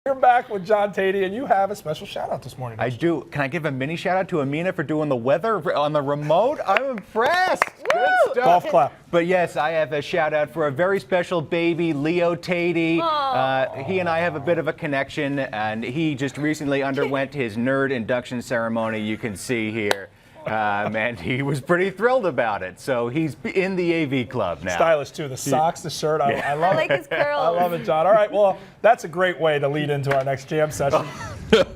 You're back with John Teti, and you have a special shout-out this morning. I do. Can I give a mini shout-out to Amina for doing the weather on the remote? I'm impressed. Good stuff. Golf clap. But yes, I have a shout-out for a very special baby, Leo Teti. He and I have a bit of a connection, and he just recently underwent his nerd induction ceremony. You can see here. And he was pretty thrilled about it. So he's in the AV club now. Stylish, too. The socks, the shirt. I love I like his curls. I love it, John. All right, well, that's a great way to lead into our next jam session.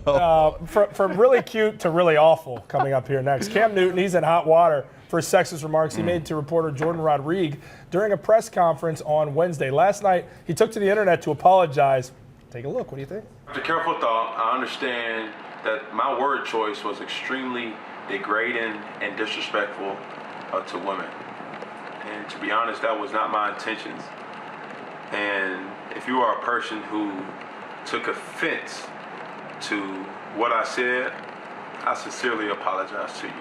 From really cute to really awful coming up here next. Cam Newton, he's in hot water for sexist remarks he made to reporter Jordan Rodriguez during a press conference on Wednesday. Last night, he took to the internet to apologize. Take a look. What do you think? After careful thought, I understand that my word choice was extremely degrading and disrespectful to women. And to be honest, that was not my intentions. And if you are a person who took offense to what I said, I sincerely apologize to you.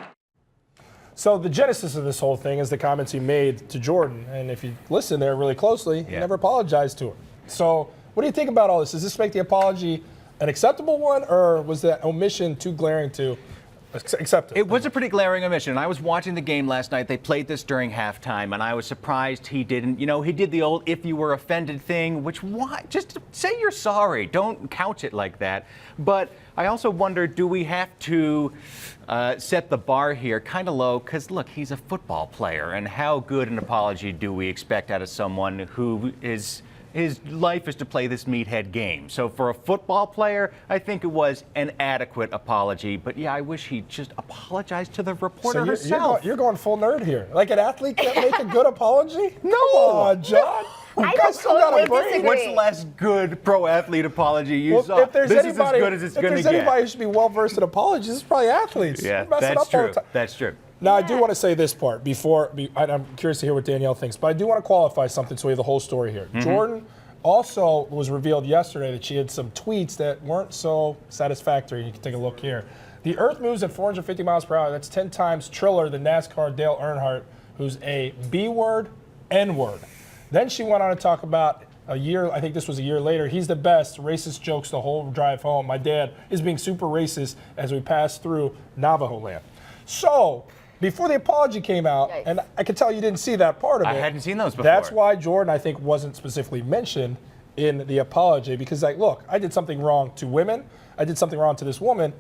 So the genesis of this whole thing is the comments he made to Jordan. And if you listen there really closely, he never apologized to her. So what do you think about all this? Does this make the apology an acceptable one, or was that omission too glaring to accept it? It was a pretty glaring omission. I was watching the game last night. They played this during halftime, and I was surprised he didn't. You know, he did the old "if you were offended" thing, which why? Just say you're sorry. Don't couch it like that. But I also wonder, do we have to set the bar here kind of low? Because look, he's a football player, and how good an apology do we expect out of someone who is? His life is to play this meathead game. So for a football player, I think it was an adequate apology. But yeah, I wish he just apologized to the reporter herself. You're going full nerd here. Like an athlete can't make a good apology? No. Come on, John. I guys still got a brain. disagree. What's the last good pro athlete apology you saw? If there's This anybody, is as good as it's going to if get. there's anybody who should be well versed in apologies, it's probably athletes. Yeah, Messing up that's all true. the time. That's true. Now, I do want to say this part I'm curious to hear what Danielle thinks, but I do want to qualify something so we have the whole story here. Jordan also was revealed yesterday that she had some tweets that weren't so satisfactory. You can take a look here. The Earth moves at 450 miles per hour. That's 10 times triller than NASCAR Dale Earnhardt, who's a B-word, N-word. Then she went on to talk about a year, I think this was a year later, he's the best, racist jokes the whole drive home. My dad is being super racist as we pass through Navajo land. So, before the apology came out, and I could tell you didn't see that part of it. I hadn't seen those before. That's why Jordan, I think, wasn't specifically mentioned in the apology, because, like, look, I did something wrong to women. I did something wrong to this woman,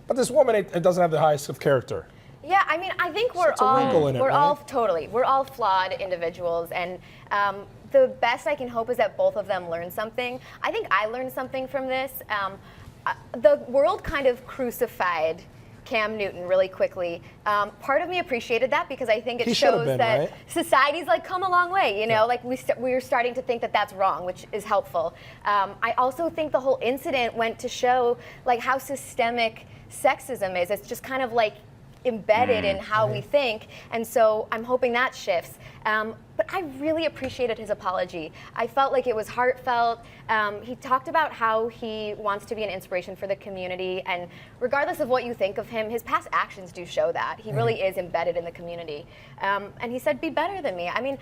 but this woman, it doesn't have the highest of character. Yeah, I mean, I think we're all flawed individuals, and the best I can hope is that both of them learn something. I think I learned something from this. The world kind of crucified Cam Newton really quickly. Part of me appreciated that because I think it shows that society's like come a long way, you know, like we're starting to think that that's wrong, which is helpful. I also think the whole incident went to show like how systemic sexism is. It's just kind of like embedded in how we think, and so I'm hoping that shifts. But I really appreciated his apology. I felt like it was heartfelt. He talked about how he wants to be an inspiration for the community, and regardless of what you think of him, his past actions do show that. He really is embedded in the community. And he said, be better than me. I mean,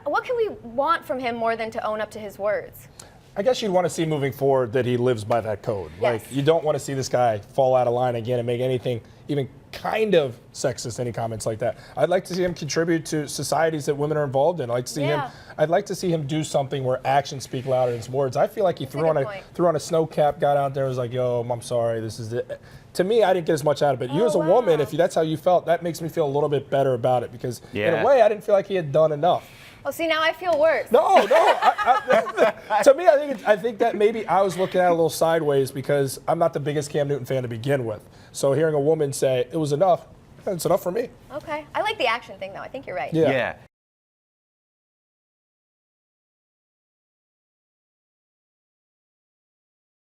what can we want from him more than to own up to his words? I guess you'd want to see moving forward that he lives by that code. Yes. Like, you don't want to see this guy fall out of line again and make anything even kind of sexist, any comments like that. I'd like to see him contribute to societies that women are involved in. I'd like to see him do something where actions speak louder than words. I feel like he threw on a snow cap, got out there, was like, yo, I'm sorry, this is it. To me, I didn't get as much out of it. You as a woman, if that's how you felt, that makes me feel a little bit better about it, because in a way, I didn't feel like he had done enough. Oh, see, now I feel worse. No. To me, I think that maybe I was looking at it a little sideways because I'm not the biggest Cam Newton fan to begin with. So hearing a woman say it was enough, it's enough for me. Okay. I like the action thing, though. I think you're right. Yeah.